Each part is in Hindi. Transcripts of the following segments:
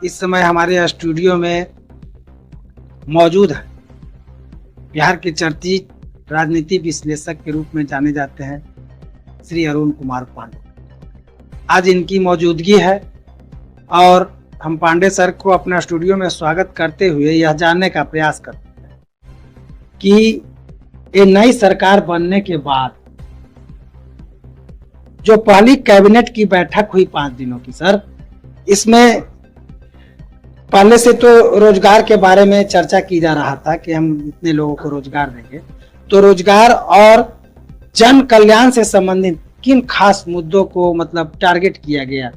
इस समय हमारे स्टूडियो में मौजूद है बिहार के चर्चित राजनीति विश्लेषक के रूप में जाने जाते हैं श्री अरुण कुमार पांडे। आज इनकी मौजूदगी है और हम पांडे सर को अपना स्टूडियो में स्वागत करते हुए यह जानने का प्रयास करते हैं कि ये नई सरकार बनने के बाद जो पहली कैबिनेट की बैठक हुई 5 दिनों की, सर इसमें पहले से तो रोजगार के बारे में चर्चा की जा रहा था कि हम इतने लोगों को रोजगार देंगे, तो रोजगार और जन कल्याण से संबंधित किन खास मुद्दों को मतलब टारगेट किया गया?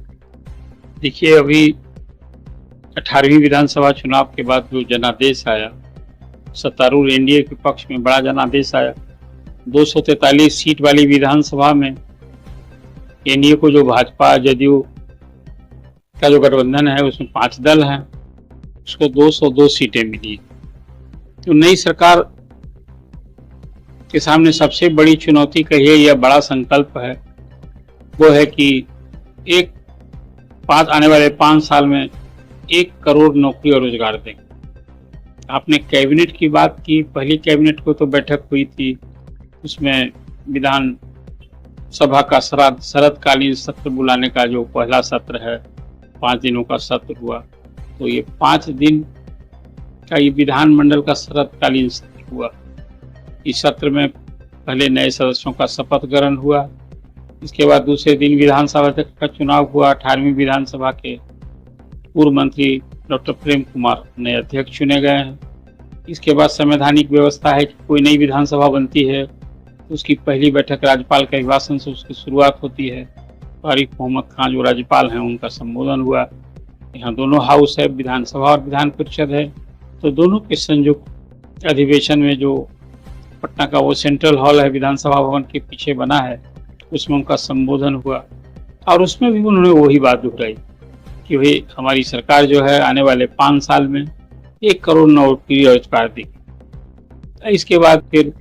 देखिए, अभी 18वीं विधानसभा चुनाव के बाद जो जनादेश आया, सत्तारूढ़ एनडीए के पक्ष में बड़ा जनादेश आया। 243 सीट वाली विधानसभा में एनडीए को जो भाजपा जदयू का जो गठबंधन है उसमें 5 दल हैं, उसको 202 सीटें मिली। तो नई सरकार के सामने सबसे बड़ी चुनौती कहिए या बड़ा संकल्प है, वो है कि आने वाले 5 साल में 1 करोड़ नौकरी और रोजगार देंगे। आपने कैबिनेट की बात की, पहली कैबिनेट को तो बैठक हुई थी, उसमें विधान सभा का शरदकालीन सत्र बुलाने का जो पहला सत्र है, 5 दिनों का सत्र हुआ। तो ये 5 दिन का ये विधानमंडल का शरदकालीन सत्र हुआ। इस सत्र में पहले नए सदस्यों का शपथ ग्रहण हुआ, इसके बाद दूसरे दिन विधानसभा का चुनाव हुआ। 18वीं विधानसभा के पूर्व मंत्री डॉक्टर प्रेम कुमार नए अध्यक्ष चुने गए हैं। इसके बाद संवैधानिक व्यवस्था है कि कोई नई विधानसभा बनती है तो उसकी पहली बैठक राज्यपाल के अभिभाषण से उसकी शुरुआत होती है। आरिफ मोहम्मद खान जो राज्यपाल हैं उनका संबोधन हुआ। यहाँ दोनों हाउस है, विधानसभा और विधान परिषद है, तो दोनों के संयुक्त अधिवेशन में जो पटना का वो सेंट्रल हॉल है विधानसभा भवन के पीछे बना है, उसमें उनका संबोधन हुआ और उसमें भी उन्होंने वही बात दोहराई कि भाई हमारी सरकार जो है आने वाले 5 साल में 1 करोड़ नौकरी रोजगार देगी। इसके बाद फिर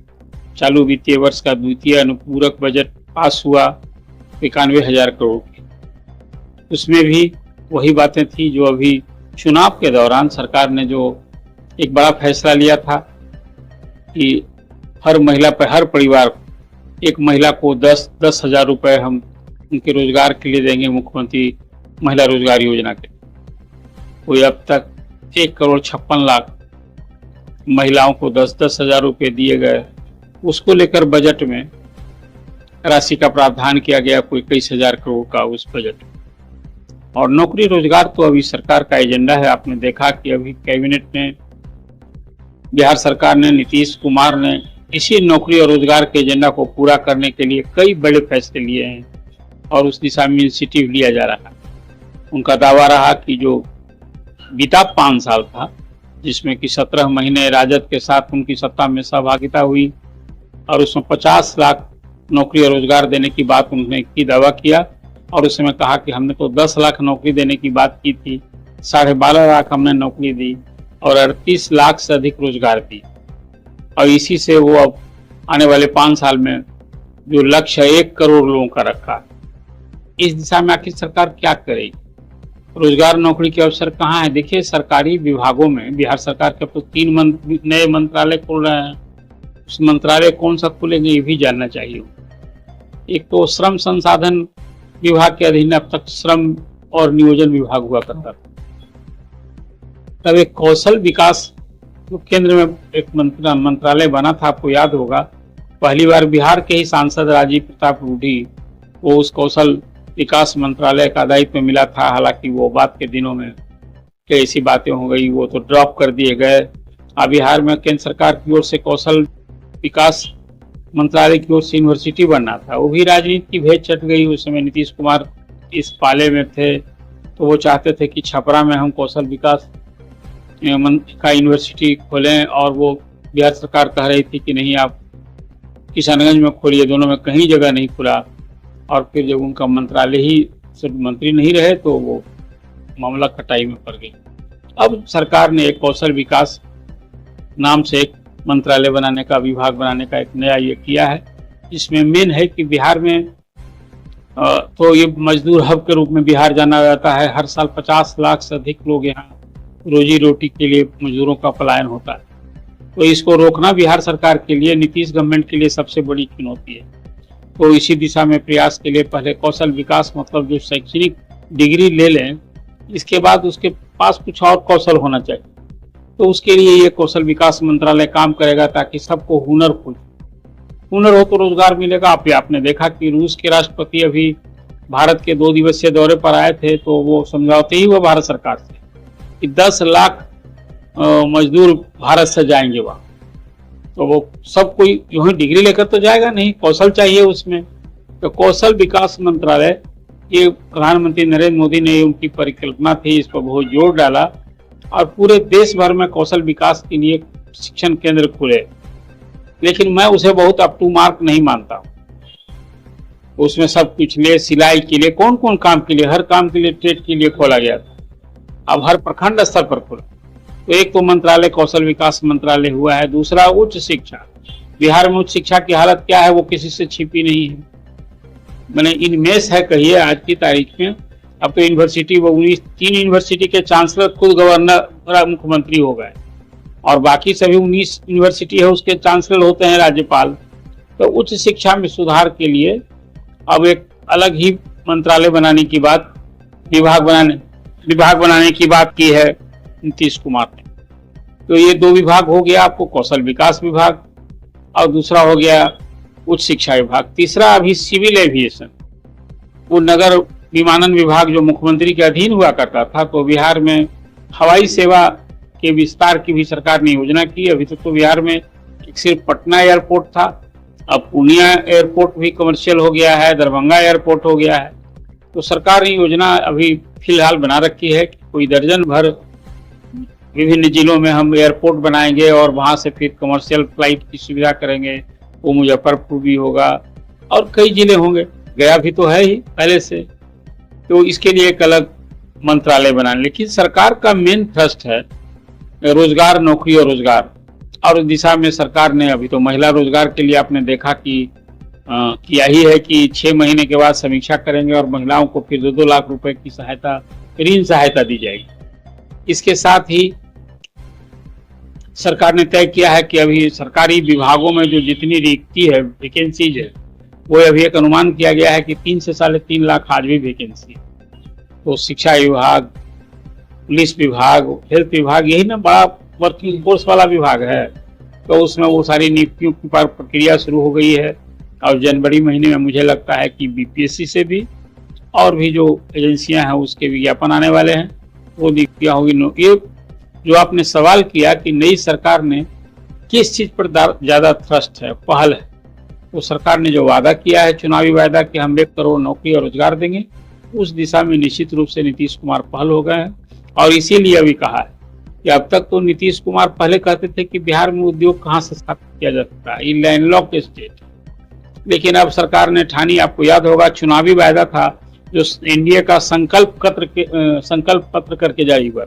चालू वित्तीय वर्ष का द्वितीय अनुपूरक बजट पास हुआ 91,000 करोड़ की। उसमें भी वही बातें थी जो अभी चुनाव के दौरान सरकार ने जो एक बड़ा फैसला लिया था कि हर महिला पर, हर परिवार एक महिला को 10,000 रुपये हम उनके रोजगार के लिए देंगे, मुख्यमंत्री महिला रोजगार योजना के। कोई अब तक 1,56,00,000 महिलाओं को 10,000 रुपये दिए गए। उसको लेकर बजट में राशि का प्रावधान किया गया, कोई 21,000 करोड़ का उस बजट। और नौकरी रोजगार तो अभी सरकार का एजेंडा है। आपने देखा कि अभी कैबिनेट में बिहार सरकार ने, नीतीश कुमार ने इसी नौकरी और रोजगार के एजेंडा को पूरा करने के लिए कई बड़े फैसले लिए हैं और उस दिशा में इनिशिएटिव लिया जा रहा है। उनका दावा रहा कि जो बीता 5 साल था, जिसमें कि 17 महीने राजद के साथ उनकी सत्ता में सहभागिता हुई और उसमें 50 लाख नौकरी और रोजगार देने की बात उन्होंने की, दावा किया। और उस समय कहा कि हमने तो 10 लाख नौकरी देने की बात की थी, 12.5 लाख हमने नौकरी दी और 38 लाख से अधिक रोजगार दी। और इसी से वो अब आने वाले 5 साल में जो लक्ष्य है 1 करोड़ लोगों का रखा, इस दिशा में आखिर सरकार क्या करेगी? रोजगार नौकरी के अवसर कहाँ है? देखिए, सरकारी विभागों में बिहार सरकार के अब तो 3 नए मंत्रालय खोल रहे हैं। उस मंत्रालय कौन सा खुलेंगे ये भी जानना चाहिए। एक तो श्रम संसाधन विभाग के अधीन अब तक श्रम और नियोजन विभाग हुआ करता था। तब एक कौशल विकास तो केंद्र में एक मंत्रालय बना था, आपको याद होगा। पहली बार बिहार के ही सांसद राजीव प्रताप रूडी को उस कौशल विकास मंत्रालय का दायित्व मिला था। हालांकि वो बात के दिनों में कई ऐसी बातें हो गई, वो तो ड्रॉप कर दिए गए। अब बिहार में केंद्र सरकार की ओर से कौशल विकास मंत्रालय की ओर से यूनिवर्सिटी बनना था, वो भी राजनीति की भेंट चढ़ गई। उस समय नीतीश कुमार इस पाले में थे, तो वो चाहते थे कि छपरा में हम कौशल विकास का यूनिवर्सिटी खोलें और वो बिहार सरकार कह रही थी कि नहीं, आप किशनगंज में खोलिए, दोनों में कहीं जगह नहीं खुला। और फिर जब उनका मंत्रालय ही सिर्फ मंत्री नहीं रहे तो वो मामला कटाई में पड़ गई। अब सरकार ने एक कौशल विकास नाम से एक मंत्रालय बनाने का, विभाग बनाने का एक नया ये किया है, जिसमें मेन है कि बिहार में तो ये मजदूर हब के रूप में बिहार जाना जाता है। हर साल 50 लाख से अधिक लोग यहाँ रोजी रोटी के लिए मजदूरों का पलायन होता है। तो इसको रोकना बिहार सरकार के लिए, नीतीश गवर्नमेंट के लिए सबसे बड़ी चुनौती है। तो इसी दिशा में प्रयास के लिए पहले कौशल विकास, मतलब जो शैक्षणिक डिग्री ले लें, इसके बाद उसके पास कुछ और कौशल होना चाहिए। तो उसके लिए ये कौशल विकास मंत्रालय काम करेगा ताकि सबको हुनर हो तो रोजगार मिलेगा। आपने देखा कि रूस के राष्ट्रपति अभी भारत के 2 दिवसीय दौरे पर आए थे, तो वो समझौते ही हुआ भारत सरकार से कि 10 लाख मजदूर भारत से जाएंगे वहाँ। तो वो सब कोई यूं ही डिग्री लेकर तो जाएगा नहीं, कौशल चाहिए उसमें। तो कौशल विकास मंत्रालय, ये प्रधानमंत्री नरेंद्र मोदी ने उनकी परिकल्पना थी, इस पर बहुत जोर डाला और पूरे देश भर में कौशल विकास के लिए शिक्षण केंद्र खुले। लेकिन मैं उसे बहुत अप टू मार्क नहीं मानता। उसमें सब कुछ लिए, सिलाई के लिए, कौन कौन काम के लिए, हर काम के लिए, ट्रेड के लिए खोला गया था। अब हर प्रखंड स्तर पर खुला। तो एक तो मंत्रालय कौशल विकास मंत्रालय हुआ है। दूसरा उच्च शिक्षा। बिहार में उच्च शिक्षा की हालत क्या है वो किसी से छिपी नहीं है, मैंने इनमेश है कहिए आज की तारीख में। अब तो यूनिवर्सिटी, वो 3 यूनिवर्सिटी के चांसलर खुद गवर्नर मुख्यमंत्री हो गए और बाकी सभी 19 यूनिवर्सिटी है उसके चांसलर होते हैं राज्यपाल। तो उच्च शिक्षा में सुधार के लिए अब एक अलग ही मंत्रालय बनाने की बात, विभाग बनाने की बात की है नीतीश कुमार ने। तो ये 2 विभाग हो गया आपको, कौशल विकास विभाग और दूसरा हो गया उच्च शिक्षा विभाग। तीसरा अभी सिविल एविएशन, वो नगर विमानन विभाग जो मुख्यमंत्री के अधीन हुआ करता था। तो बिहार में हवाई सेवा के विस्तार की भी सरकार ने योजना की। अभी तक तो बिहार में एक सिर्फ पटना एयरपोर्ट था, अब पूर्णिया एयरपोर्ट भी कमर्शियल हो गया है, दरभंगा एयरपोर्ट हो गया है। तो सरकार ने योजना अभी फिलहाल बना रखी है कि कोई दर्जन भर विभिन्न जिलों में हम एयरपोर्ट बनाएंगे और वहां से फिर कमर्शियल फ्लाइट की सुविधा करेंगे। वो मुजफ्फरपुर भी होगा और कई जिले होंगे, गया भी तो है ही पहले से। तो इसके लिए एक अलग मंत्रालय बनाने, लेकिन सरकार का मेन थ्रस्ट है रोजगार, नौकरी और रोजगार। और इस दिशा में सरकार ने अभी तो महिला रोजगार के लिए आपने देखा कि किया ही है कि 6 महीने के बाद समीक्षा करेंगे और महिलाओं को फिर 2-2 लाख रुपए की सहायता, ऋण सहायता दी जाएगी। इसके साथ ही सरकार ने तय किया है कि अभी सरकारी विभागों में जो जितनी रिक्ति है, वैकेंसीज है, वो अभी एक अनुमान किया गया है कि 3 से 3.5 लाख आज भी वैकेंसी है। तो शिक्षा विभाग, पुलिस विभाग, हेल्थ विभाग, यही ना बड़ा वर्किंग फोर्स वाला विभाग है। तो उसमें वो सारी नियुक्तियों की प्रक्रिया शुरू हो गई है और जनवरी महीने में मुझे लगता है कि बीपीएससी से भी और भी जो एजेंसियां हैं उसके विज्ञापन आने वाले हैं, वो नियुक्तियां होगी। ये जो आपने सवाल किया कि नई सरकार ने किस चीज पर ज्यादा थ्रस्ट है, पहल है, तो सरकार ने जो वादा किया है, चुनावी वादा कि हम 1 करोड़ नौकरी और रोजगार देंगे, उस दिशा में निश्चित रूप से नीतीश कुमार पहल हो गए हैं। और इसीलिए अभी कहा है कि अब तक तो नीतीश कुमार पहले कहते थे कि बिहार में उद्योग कहाँ से स्थापित किया जा सकता है, ये लैंडलॉक्ड स्टेट। लेकिन अब सरकार ने ठानी, आपको याद होगा चुनावी वायदा था जो एनडीए का संकल्प पत्र करके जारी हुआ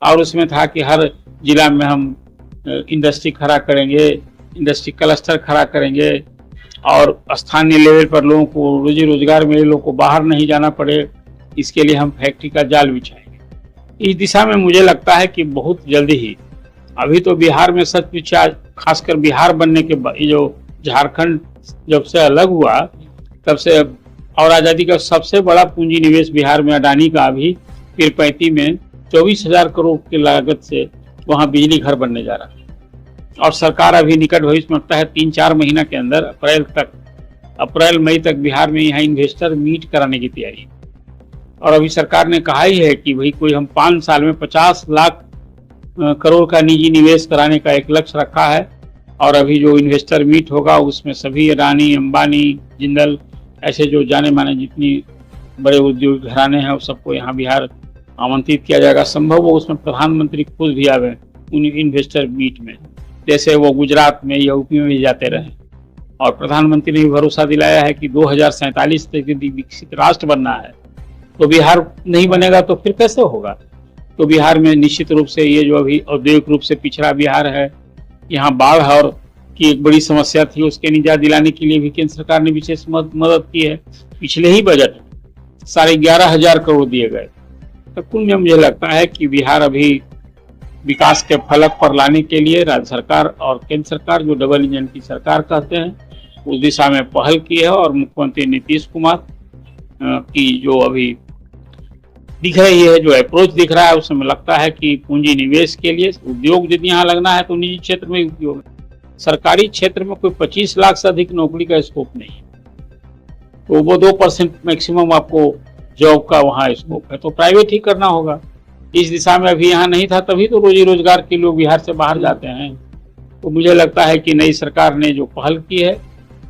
और उसमें था कि हर जिला में हम इंडस्ट्री खड़ा करेंगे, इंडस्ट्री क्लस्टर खड़ा करेंगे और स्थानीय लेवल पर लोगों को रोजी रोजगार में, लोगों को बाहर नहीं जाना पड़े, इसके लिए हम फैक्ट्री का जाल बिछाएंगे। इस दिशा में मुझे लगता है कि बहुत जल्दी ही, अभी तो बिहार में सचमुच, खासकर बिहार बनने के बाद, जो झारखंड जब से अलग हुआ तब से, और आज़ादी का सबसे बड़ा पूंजी निवेश बिहार में अडानी का अभी पीरपैंती में 24,000 करोड़ की लागत से वहाँ बिजली घर बनने जा रहा है। और सरकार अभी निकट भविष्य में लगता है 3-4 महीना के अंदर, अप्रैल मई तक बिहार में यहाँ इन्वेस्टर मीट कराने की तैयारी। और अभी सरकार ने कहा ही है कि भाई कोई हम 5 साल में 50 लाख करोड़ का निजी निवेश कराने का एक लक्ष्य रखा है। और अभी जो इन्वेस्टर मीट होगा उसमें सभी अडानी, अंबानी, जिंदल, ऐसे जो जाने माने जितनी बड़े उद्योग घराने हैं, उस सबको यहाँ बिहार आमंत्रित किया जाएगा। संभव हो उसमें प्रधानमंत्री खुद भी आवे उन इन्वेस्टर मीट में, जैसे वो गुजरात में, यूपी में भी जाते रहे। और प्रधानमंत्री ने भी भरोसा दिलाया है कि 2047 तक यदि विकसित राष्ट्र बनना है तो बिहार नहीं बनेगा तो फिर कैसे होगा। तो बिहार में निश्चित रूप से ये जो अभी औद्योगिक रूप से पिछड़ा बिहार है, यहाँ बाढ़ और की एक बड़ी समस्या थी, उसके निजात दिलाने के लिए भी केंद्र सरकार ने विशेष मदद की है। पिछले ही बजट 11,500 करोड़ दिए गए। तो कुल में मुझे लगता है कि बिहार अभी विकास के फलक पर लाने के लिए राज्य सरकार और केंद्र सरकार, जो डबल इंजन की सरकार कहते हैं, उस दिशा में पहल की है। और मुख्यमंत्री नीतीश कुमार की जो अभी दिख रही है, जो अप्रोच दिख रहा है, उसमें लगता है कि पूंजी निवेश के लिए उद्योग यदि यहाँ लगना है तो निजी क्षेत्र में उद्योग है। सरकारी क्षेत्र में कोई 25 लाख से अधिक नौकरी का स्कोप नहीं है, तो वो 2% मैक्सिमम आपको जॉब का वहाँ स्कोप है, तो प्राइवेट ही करना होगा। इस दिशा में अभी यहाँ नहीं था, तभी तो रोजी रोजगार के लोग बिहार से बाहर जाते हैं। तो मुझे लगता है कि नई सरकार ने जो पहल की है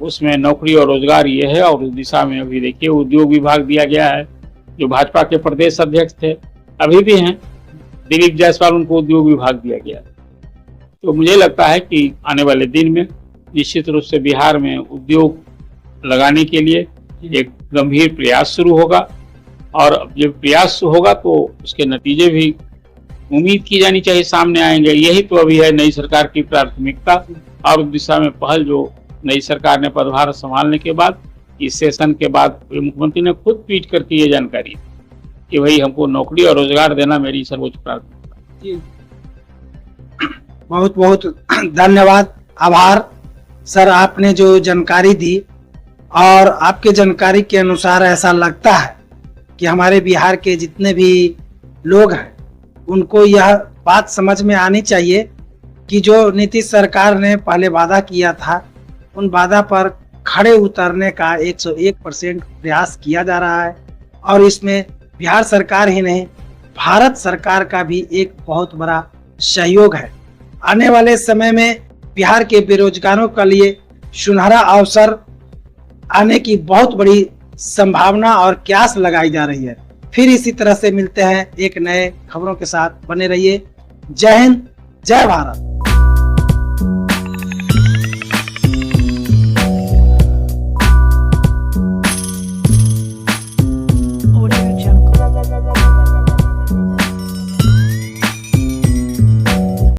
उसमें नौकरी और रोजगार ये है। और उस दिशा में अभी देखिए उद्योग विभाग दिया गया है, जो भाजपा के प्रदेश अध्यक्ष थे, अभी भी हैं, दिलीप जायसवाल, उनको उद्योग विभाग दिया गया है। तो मुझे लगता है कि आने वाले दिन में निश्चित रूप से बिहार में उद्योग लगाने के लिए एक गंभीर प्रयास शुरू होगा। और जब प्रयास होगा तो उसके नतीजे भी उम्मीद की जानी चाहिए सामने आएंगे। यही तो अभी है नई सरकार की प्राथमिकता। और उस दिशा में पहल जो नई सरकार ने पदभार संभालने के बाद, इस सेशन के बाद मुख्यमंत्री ने खुद ट्वीट करके ये जानकारी दी कि भाई हमको नौकरी और रोजगार देना मेरी सर्वोच्च प्राथमिकता। बहुत बहुत धन्यवाद, आभार सर, आपने जो जानकारी दी। और आपके जानकारी के अनुसार ऐसा लगता है कि हमारे बिहार के जितने भी लोग हैं उनको यह बात समझ में आनी चाहिए कि जो नीतीश सरकार ने पहले वादा किया था, उन वादा पर खड़े उतरने का 101% प्रयास किया जा रहा है। और इसमें बिहार सरकार ही नहीं, भारत सरकार का भी एक बहुत बड़ा सहयोग है। आने वाले समय में बिहार के बेरोजगारों के लिए सुनहरा अवसर आने की बहुत बड़ी संभावना और क्यास लगाई जा रही है। फिर इसी तरह से मिलते हैं एक नए खबरों के साथ, बने रहिए। जय हिंद, जय भारत।